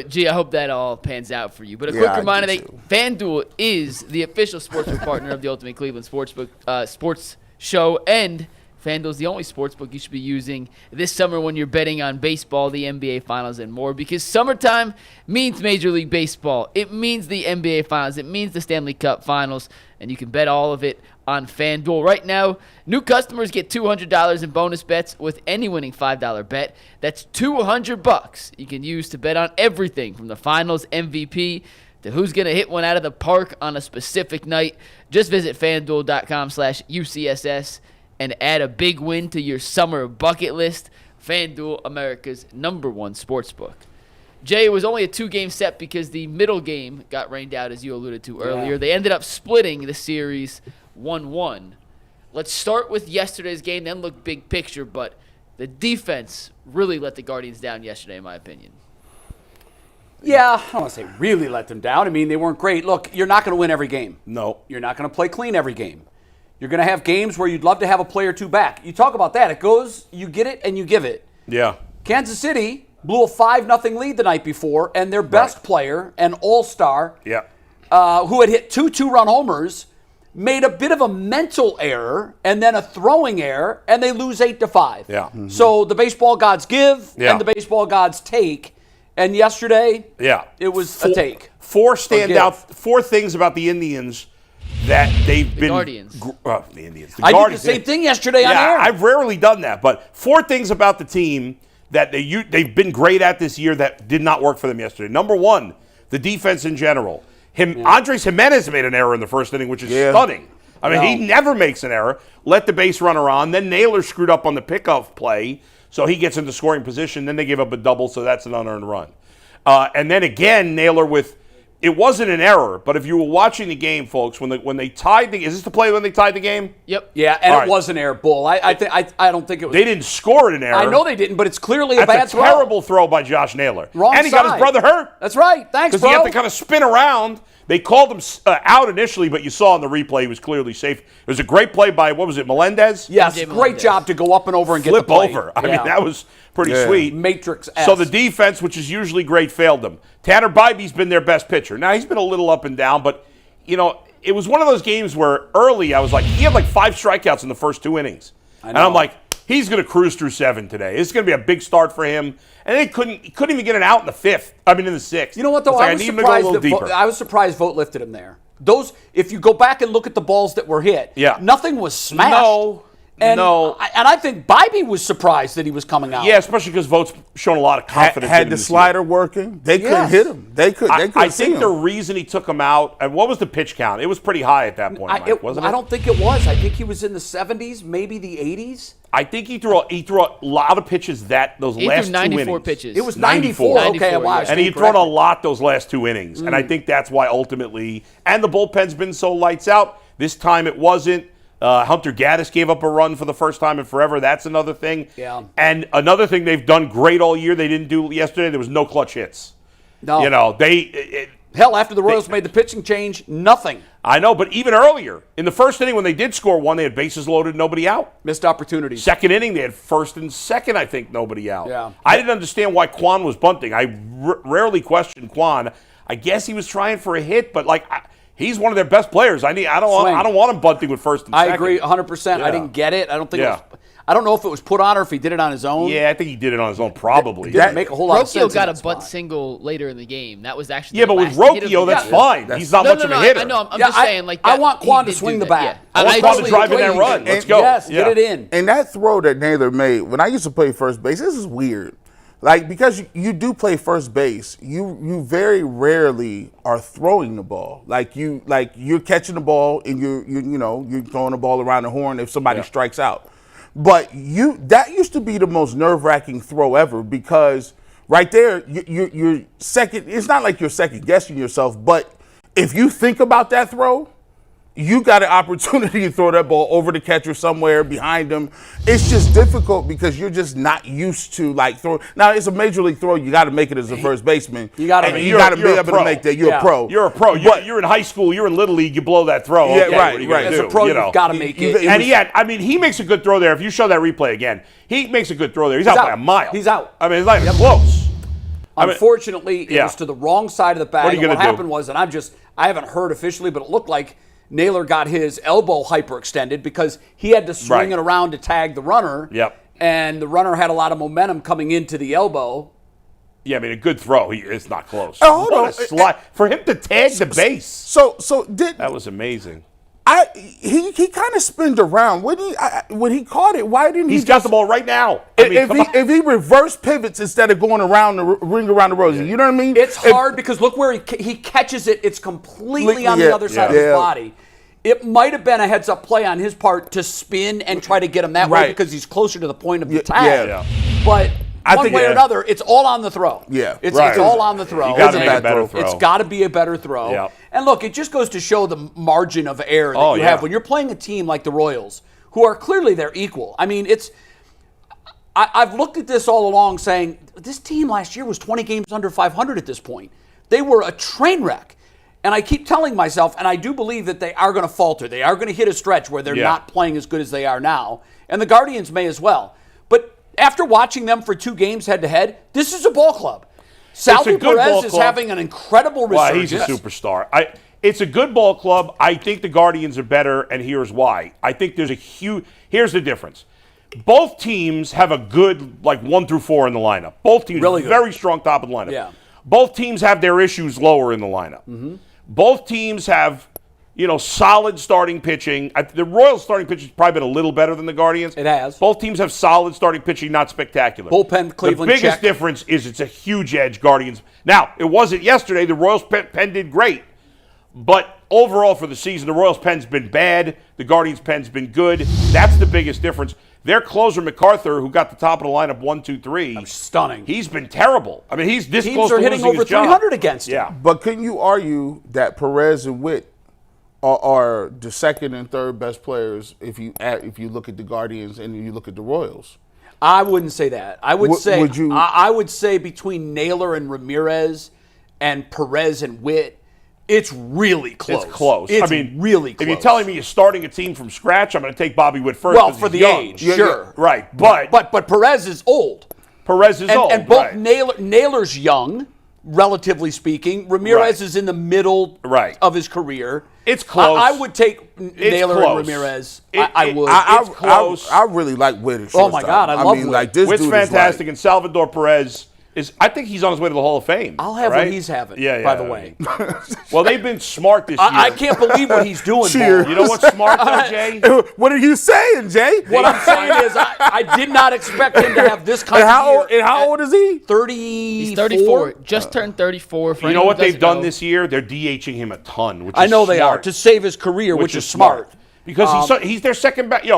Gee, I hope that all pans out for you. But a quick reminder that FanDuel is the official sportsbook partner of the Ultimate Cleveland Sports Show, and FanDuel is the only sportsbook you should be using this summer when you're betting on baseball, the NBA Finals, and more, because summertime means Major League Baseball. It means the NBA Finals. It means the Stanley Cup Finals, and you can bet all of it on FanDuel. Right now, new customers get $200 in bonus bets with any winning $5 bet. That's $200 you can use to bet on everything from the Finals MVP to who's going to hit one out of the park on a specific night. Just visit FanDuel.com/UCSS and add a big win to your summer bucket list. FanDuel, America's #1 sportsbook. Jay, it was only a 2-game set because the middle game got rained out, as you alluded to earlier. Yeah. They ended up splitting the series 1-1. Let's start with yesterday's game, then look big picture, but the defense really let the Guardians down yesterday, in my opinion. Yeah, I don't want to say really let them down. I mean, they weren't great. Look, you're not going to win every game. No. You're not going to play clean every game. You're going to have games where you'd love to have a play or two back. You talk about that. It goes, you get it, and you give it. Yeah. Kansas City blew a 5-0 lead the night before, and their best player, an all-star, who had hit 2 two-run homers, made a bit of a mental error and then a throwing error, and they lose 8-5. Yeah. Mm-hmm. So the baseball gods give, and the baseball gods take. And yesterday, it was a take. Four things about the Indians that they've been. Guardians. The Indians. The I Guardians. did the same thing yesterday on air. I've rarely done that, but 4 things about the team that they've been great at this year that did not work for them yesterday. Number 1, the defense in general. Andres Jimenez made an error in the first inning, which is stunning. I mean, he never makes an error. Let the base runner on. Then Naylor screwed up on the pickoff play, so he gets into scoring position. Then they gave up a double, so that's an unearned run. And then again, Naylor with, it wasn't an error, but if you were watching the game, folks, when they tied the, is this the play when they tied the game? Yep. Yeah, and it was an error, Bull. I don't think it was. They didn't score an error. I know they didn't, but it's clearly a bad throw. That's a terrible throw by Josh Naylor. Wrong and he got his brother hurt. That's right. Thanks, bro. Because he had to kind of spin around. They called him out initially, but you saw in the replay he was clearly safe. It was a great play by, what was it, Melendez? Yes, great job to go up and over and get the play. Flip over. I mean, that was pretty sweet. Matrix-esque. So the defense, which is usually great, failed them. Tanner Bybee's been their best pitcher. Now, he's been a little up and down, but, you know, it was one of those games where early I was like, he had like 5 strikeouts in the first 2 innings. And I'm like, he's going to cruise through 7 today. It's going to be a big start for him. And he couldn't even get it out in the 5th. I mean, in the 6th. You know what, though? I was surprised Vogt lifted him there. Those, if you go back and look at the balls that were hit, nothing was smashed. And I think Bybee was surprised that he was coming out. Yeah, especially because Vogt's shown a lot of confidence. Had the slider working, they couldn't hit him. They couldn't. I think the reason he took him out, and what was the pitch count? It was pretty high at that point, Mike, wasn't it? I don't think it was. I think he was in the 70s, maybe the 80s. I think he threw a lot of pitches those last 2 innings. 94 pitches. It was 94. Okay, wow. And he'd thrown a lot those last 2 innings. And I think that's why ultimately, and the bullpen's been so lights out. This time it wasn't. Hunter Gaddis gave up a run for the first time in forever. That's another thing. Yeah. And another thing they've done great all year, they didn't do yesterday, there was no clutch hits. No. You know, hell, after the Royals made the pitching change, nothing. I know, but even earlier, in the first inning when they did score 1, they had bases loaded, nobody out. Missed opportunities. Second inning, they had first and second, I think, nobody out. Yeah. I didn't understand why Kwan was bunting. I rarely questioned Kwan. I guess he was trying for a hit, but he's one of their best players. I don't want him bunting with first and second. I agree 100%. I didn't get it. I don't think it was. I don't know if it was put on or if he did it on his own. Yeah, I think he did it on his own, probably. Didn't make a whole lot of sense. Rocchio got a bunt single later in the game. That was actually but with Rocchio, that's fine. He's not much of a hitter. I know. I'm just saying, like, I want Kwan to swing the bat. I want Kwan to drive in that run. Let's go. Yes, get it in. And that throw that Naylor made, when I used to play first base, this is weird. Like, because you do play first base, you very rarely are throwing the ball. You're catching the ball and you're throwing the ball around the horn if somebody strikes out. But that used to be the most nerve-wracking throw ever, because right there you're second. It's not like you're second guessing yourself, but if you think about that throw, you got an opportunity to throw that ball over the catcher somewhere behind him. It's just difficult because you're just not used to throwing. Now it's a major league throw. You got to make it as a first baseman. You got to be able to make that. You're a pro. You're a pro. You're in high school. You're in little league. You blow that throw. Yeah, okay, right. As a pro, you've got to make it. And he makes a good throw there. If you show that replay again, he makes a good throw there. He's out by a mile. He's out. I mean, it's not even close. Unfortunately, it was to the wrong side of the bag. What happened was, and I haven't heard officially, but it looked like Naylor got his elbow hyperextended because he had to swing it around to tag the runner. Yep. And the runner had a lot of momentum coming into the elbow. Yeah, I mean, a good throw. It's not close. Oh, hold on. Slide. For him to tag the base. So that was amazing. He kind of spinned around when he caught it. Why didn't he? He's got the ball right now. If he reverse pivots instead of going around the ring around the rosy, you know what I mean? It's hard because look where he catches it. It's completely on the other side of his body. It might have been a heads-up play on his part to spin and try to get him that way because he's closer to the point of the tag. Yeah. But one way or another, it's all on the throw. Yeah. It's all on the throw. You got to make a better throw. It's got to be a better throw. Yep. And look, it just goes to show the margin of error that you have when you're playing a team like the Royals, who are clearly their equal. I mean, I've looked at this all along saying, this team last year was 20 games under 500 at this point. They were a train wreck. And I keep telling myself, and I do believe that they are going to falter. They are going to hit a stretch where they're not playing as good as they are now. And the Guardians may as well. But after watching them for 2 games head-to-head, this is a ball club. Salvador Perez is having an incredible resurgence. Well, he's a superstar. It's a good ball club. I think the Guardians are better, and here's why. I think there's here's the difference. Both teams have a good, 1 through 4 in the lineup. Both teams really good. Very strong top of the lineup. Yeah. Both teams have their issues lower in the lineup. Mm-hmm. Both teams have, solid starting pitching. The Royals' starting pitching has probably been a little better than the Guardians. It has. Both teams have solid starting pitching, not spectacular. Bullpen, Cleveland, the biggest difference is it's a huge edge, Guardians. Now, it wasn't yesterday. The Royals' pen did great. But overall for the season, the Royals' pen's been bad. The Guardians' pen's been good. That's the biggest difference. Their closer, MacArthur, who got the top of the lineup 1, 2, 3. Stunning. He's been terrible. I mean, he's this Teams close are to hitting losing over his job. 300 against him. Yeah. But can you argue that Perez and Witt are the second and third best players if you look at the Guardians and you look at the Royals? I wouldn't say that. I would say would you? I would say between Naylor and Ramirez and Perez and Witt, it's really close. It's close. It's really close. If you're telling me you're starting a team from scratch, I'm going to take Bobby Witt first. Well, for the age, sure. Right. But Perez is old. Perez is old. And both Naylor's young, relatively speaking. Ramirez is in the middle of his career. It's close. I would take Naylor and Ramirez. I would. It's close. I really like Witt. Oh, my God. I love Witt. Witt's fantastic, and Salvador Perez I think he's on his way to the Hall of Fame. I'll have what he's having, by the way. Well, they've been smart this year. I can't believe what he's doing, You know what's smart, though, Jay? What are you saying, Jay? What I'm saying is I did not expect him to have this kind of year. And how old is he? 34. He's 34. Just turned 34. You know what they've done this year? They're DHing him a ton, which is I know they smart. are, to save his career, which is smart. Because he's their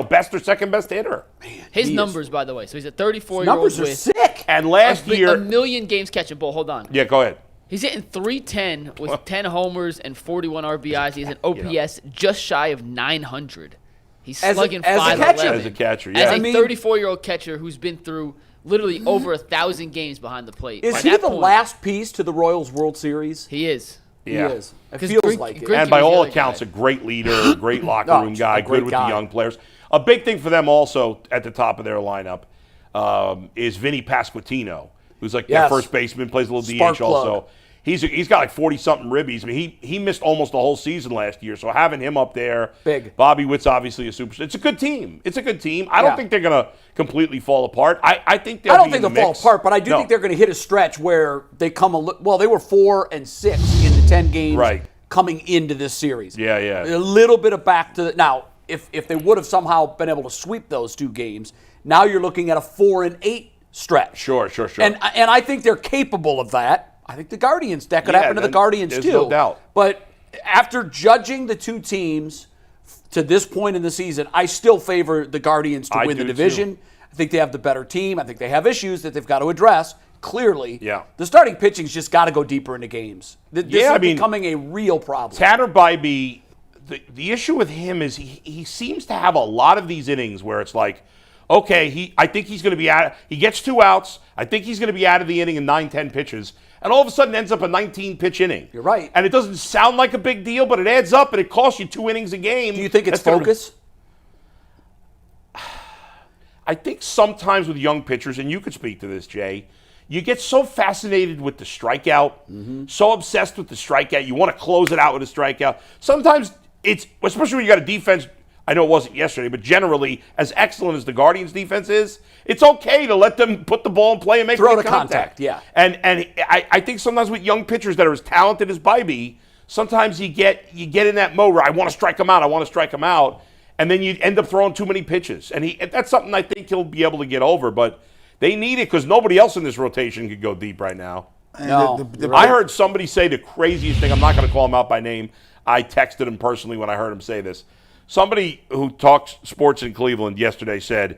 best or second best hitter. Man, his numbers, by the way. So he's a 34-year-old numbers are sick. And last year, a million games catching ball. Hold on. Yeah, go ahead. He's hitting .310 with 10 homers and 41 RBIs. He has an OPS just shy of 900. He's slugging 511. As a catcher, As a 34-year-old catcher who's been through literally over 1,000 games behind the plate. Is he the last piece to the Royals World Series? He is. Yeah. He is. It feels like it. And by all accounts, a great leader, a great locker room guy, good with the young players. A big thing for them also at the top of their lineup is Vinny Pasquantino, who's their first baseman, plays a little DH also. He's got 40-something ribbies. I mean, he missed almost the whole season last year, so having him up there, big. Bobby Witt's obviously a superstar. It's a good team. I don't think they're going to completely fall apart. I think they'll I don't think they'll fall apart, but I do think they're going to hit a stretch where they come they were 4-6 in the 10 games coming into this series. Yeah. A little bit of back to now. If they would have somehow been able to sweep those 2 games, now you're looking at a 4-8 stretch. Sure. And I think they're capable of that. I think that could happen to the Guardians too. No doubt. But after judging the 2 teams to this point in the season, I still favor the Guardians to win the division. I think they have the better team. I think they have issues that they've got to address. Clearly, the starting pitching's just got to go deeper into games. This is becoming a real problem. Tanner Bybee, the issue with him is he seems to have a lot of these innings where it's I think he's going to be out. He gets 2 outs. I think he's going to be out of the inning in 9-10 pitches. And all of a sudden ends up a 19-pitch inning. You're right. And it doesn't sound like a big deal, but it adds up and it costs you 2 innings a game. Do you think it's focus? I think sometimes with young pitchers, and you could speak to this, Jay, you get so fascinated with the strikeout, so obsessed with the strikeout. You want to close it out with a strikeout. Sometimes it's, especially when you got a defense, I know it wasn't yesterday, but generally, as excellent as the Guardians' defense is, it's okay to let them put the ball in play and make Throw to contact. Yeah. And I think sometimes with young pitchers that are as talented as Bybee, sometimes you get in that mode where I want to strike him out, and then you end up throwing too many pitches. And that's something I think he'll be able to get over, but they need it because nobody else in this rotation could go deep right now. No. I heard somebody say the craziest thing. I'm not going to call him out by name. I texted him personally when I heard him say this. Somebody who talks sports in Cleveland yesterday said,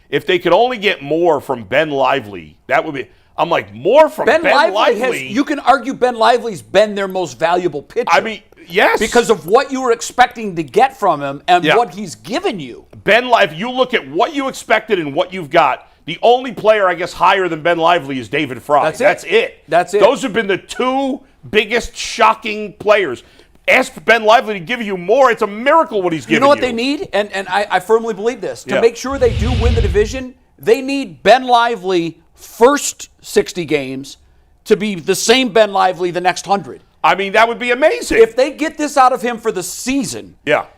if they could only get more from Ben Lively, that would be. I'm like, more from Ben Lively? You can argue Ben Lively's been their most valuable pitcher. I mean, yes. Because of what you were expecting to get from him and what he's given you. Ben Lively, you look at what you expected and what you've got. The only player, I guess, higher than Ben Lively is David Fry. That's it. Those have been the two biggest shocking players. Ask Ben Lively to give you more. It's a miracle what he's giving you. You know what they need? And I firmly believe this. To make sure they do win the division, they need Ben Lively first 60 games to be the same Ben Lively the next 100. I mean, that would be amazing. If they get this out of him for the season,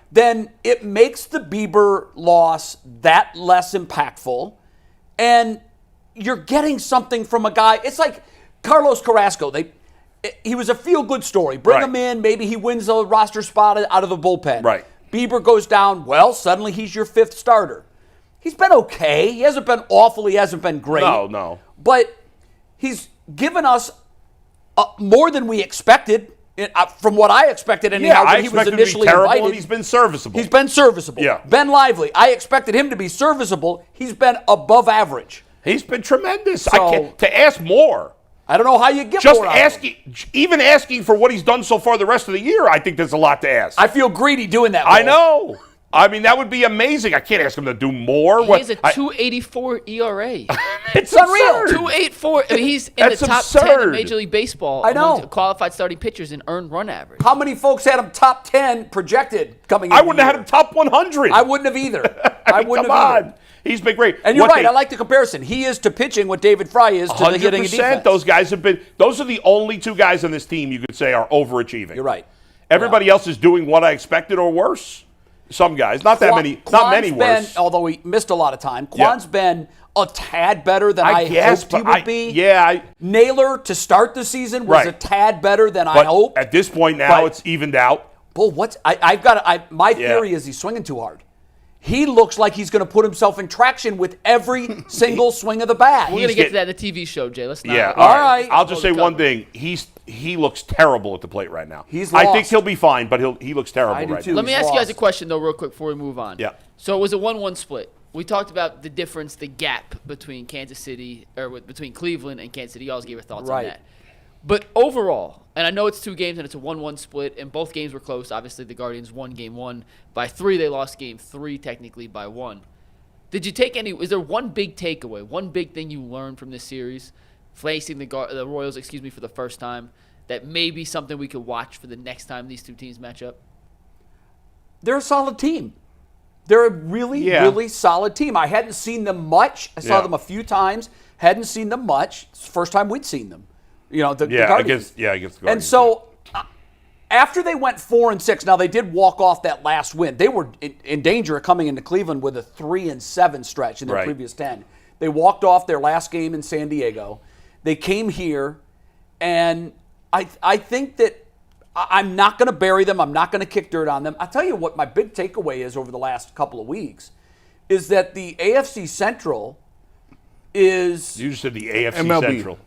then it makes the Bieber loss that less impactful. And you're getting something from a guy. It's like Carlos Carrasco. He was a feel-good story. Bring him in. Maybe he wins a roster spot out of the bullpen. Right. Bieber goes down. Well, suddenly he's your fifth starter. He's been okay. He hasn't been awful. He hasn't been great. No. But he's given us more than we expected. From what I expected anyhow, when he was initially invited. And he's been serviceable. He's been serviceable. Yeah. Ben Lively, I expected him to be serviceable. He's been above average. He's been tremendous. So, to ask more. I don't know how you get just more even asking for what he's done so far the rest of the year, I think there's a lot to ask. I feel greedy doing that. I know. I mean, that would be amazing. I can't ask him to do more. He has a 2.84 ERA. It's unreal. 2.84. I mean, he's in the top 10 in Major League Baseball. I know. Among qualified starting pitchers in earned run average. How many folks had him top 10 projected coming in? I wouldn't have had him top 100. I wouldn't have either. Come on. He's been great. And you're right. I like the comparison. He is to pitching what David Fry is to the hitting and defense. Those guys have been. Those are the only two guys on this team you could say are overachieving. You're right. Everybody else is doing what I expected or worse. Some guys, not many worse. Although he missed a lot of time, Kwan's been a tad better than I hoped he would be. Naylor to start the season was a tad better than I hoped. At this point now, it's evened out. Well, my theory is he's swinging too hard. He looks like he's going to put himself in traction with every single swing of the bat. We're going to get to that in the TV show, Jay. Let's not. Yeah, all right. I'll just say one thing. He looks terrible at the plate right now. He's lost. I think he'll be fine, but he looks terrible right now. Let me ask you guys a question, though, real quick before we move on. Yeah. So it was a 1-1 split. We talked about the difference, the gap between between Cleveland and Kansas City. You always gave your thoughts on that. But overall, and I know it's 2 games and it's a 1-1 split, and both games were close. Obviously, the Guardians won Game 1 by 3. They lost Game 3 technically by 1. Did you take is there one big takeaway, one big thing you learned from this series, facing the Royals, for the first time, that may be something we could watch for the next time these two teams match up? They're a solid team. They're a really solid team. I hadn't seen them much. I saw them a few times. Hadn't seen them much. It's the first time we'd seen them. The Guardians. Against the Guardians. And so after they went 4-6, now they did walk off that last win. They were in danger of coming into Cleveland with a 3-7 stretch in their previous 10. They walked off their last game in San Diego. They came here, and I think that I'm not going to bury them. I'm not going to kick dirt on them. I'll tell you what my big takeaway is over the last couple of weeks is that the AFC Central is... You just said the AFC MLB. Central.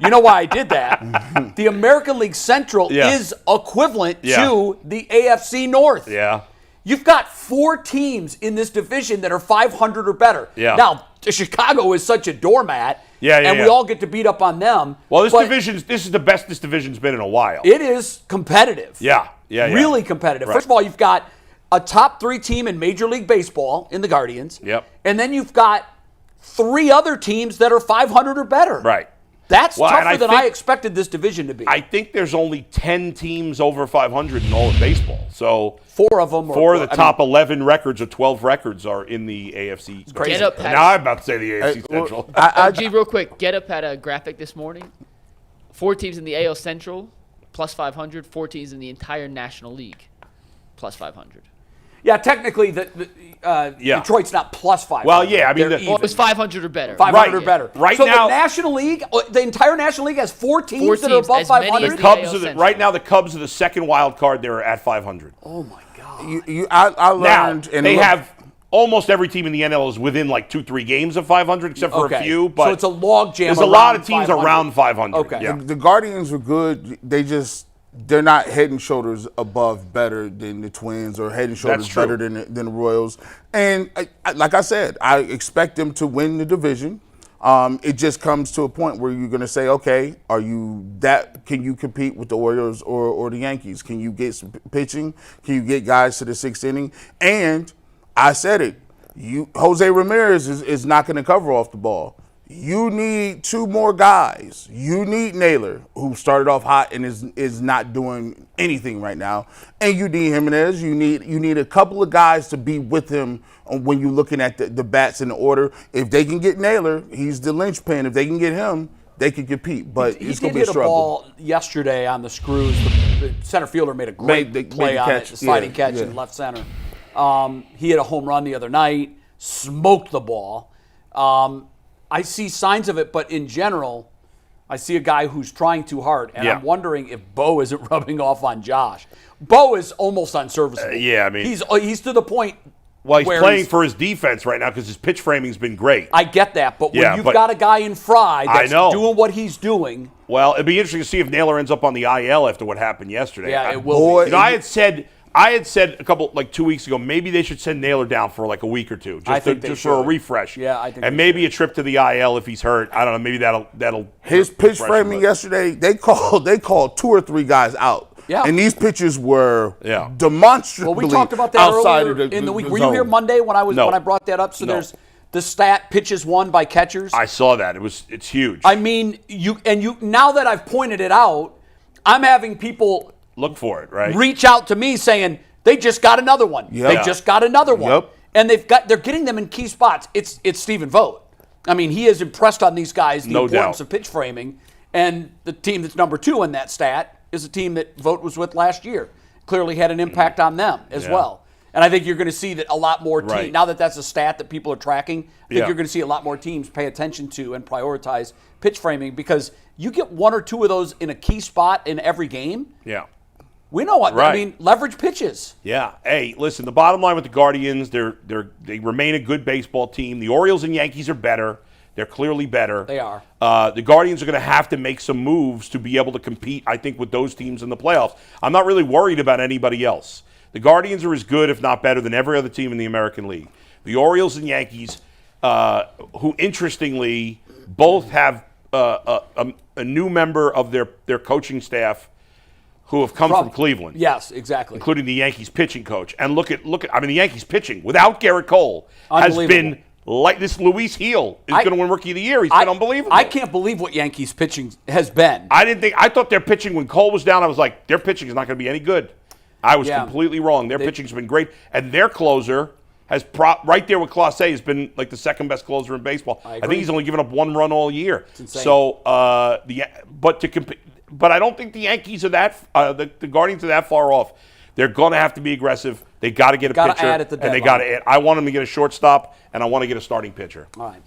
You know why I did that? The American League Central is equivalent to the AFC North. Yeah. You've got 4 teams in this division that are 500 or better. Yeah. Now, Chicago is such a doormat, and we all get to beat up on them. Well, this is the best this division's been in a while. It is competitive. Yeah. Really competitive. Right. First of all, you've got a top 3 team in Major League Baseball in the Guardians. Yep. And then you've got 3 other teams that are 500 or better. Right. That's tougher than I expected this division to be. I think there's only 10 teams over 500 in all of baseball. So four of the top 11 records or 12 records are in the AFC. Now I'm about to say the AFC Central. G, real quick, Get Up had a graphic this morning. 4 teams in the AL Central, plus 500. 4 teams in the entire National League, plus 500. Yeah, technically, Detroit's not plus 500. Well, yeah, I mean, it was 500 or better. 500 or better. Right so now, the National League, the entire National League has 4 teams that are above 500. Right now, the Cubs are the second wild card. They're at 500. Oh my God! I learned. Now, they have almost every team in the NL is within like 2-3 games of 500, except for a few. But so it's a log jam. There's a lot of teams around 500. Okay. Yeah. The Guardians are good. They're not head and shoulders above better than the Twins or head and shoulders better than the Royals. And like I said, I expect them to win the division. It just comes to a point where you're going to say, okay, can you compete with the Orioles or the Yankees? Can you get some pitching? Can you get guys to the 6th inning? And I said it, Jose Ramirez is not going to cover off the ball. You need 2 more guys. You need Naylor, who started off hot and is not doing anything right now. And you need Jimenez. You need a couple of guys to be with him when you're looking at the bats in the order. If they can get Naylor, he's the linchpin. If they can get him, they can compete. But it's going to be a struggle. He did hit a ball yesterday on the screws. The center fielder made a great play on it, sliding catch in left center. He hit a home run the other night, smoked the ball. I see signs of it, but in general, I see a guy who's trying too hard, and I'm wondering if Bo isn't rubbing off on Josh. Bo is almost unserviceable. I mean, he's to the point. Well, he's playing for his defense right now because his pitch framing's been great. I get that, but when you've got a guy in Fry that's doing what he's doing. Well, it'd be interesting to see if Naylor ends up on the IL after what happened yesterday. Yeah, it will. I had said a couple, 2 weeks ago, maybe they should send Naylor down for like a week or two, just for a refresh. Yeah, I think. And maybe a trip to the IL if he's hurt. I don't know. Maybe that'll. His pitch framing yesterday, they called 2 or 3 guys out. Yeah. And these pitches were demonstrably. Well, we talked about that earlier in the week. Were you here Monday when I brought that up? So there's the stat pitches won by catchers. I saw that. It's huge. I mean, you now that I've pointed it out, I'm having people look for it, right? Reach out to me saying they just got another one. Yep. They just got another one. Yep. And they're getting them in key spots. It's Stephen Vogt. I mean, he has impressed on these guys the importance of pitch framing. And the team that's number 2 in that stat is a team that Vogt was with last year. Clearly had an impact on them as well. And I think you're going to see that a lot more teams, now that that's a stat that people are tracking, I think you're going to see a lot more teams pay attention to and prioritize pitch framing because you get 1 or 2 of those in a key spot in every game. Yeah. We know what I mean. Leverage pitches. Yeah. Hey, listen. The bottom line with the Guardians, they remain a good baseball team. The Orioles and Yankees are better. They're clearly better. They are. The Guardians are going to have to make some moves to be able to compete, I think, with those teams in the playoffs. I'm not really worried about anybody else. The Guardians are as good, if not better, than every other team in the American League. The Orioles and Yankees, who interestingly both have a new member of their coaching staff who have come from Cleveland. Yes, exactly. Including the Yankees pitching coach. And look at I mean, the Yankees pitching without Garrett Cole has been like this. Luis Heel is going to win Rookie of the Year. He's been unbelievable. I can't believe what Yankees pitching has been. I thought their pitching when Cole was down, I was like, their pitching is not going to be any good. I was completely wrong. Their pitching's been great. And their closer has right there with Clase has been like the second best closer in baseball. I think he's only given up 1 run all year. It's insane. So but I don't think the Yankees are the Guardians are that far off. They're going to have to be aggressive. They got to get a pitcher, add at the and they got to add. I want them to get a shortstop, and I want to get a starting pitcher. All right.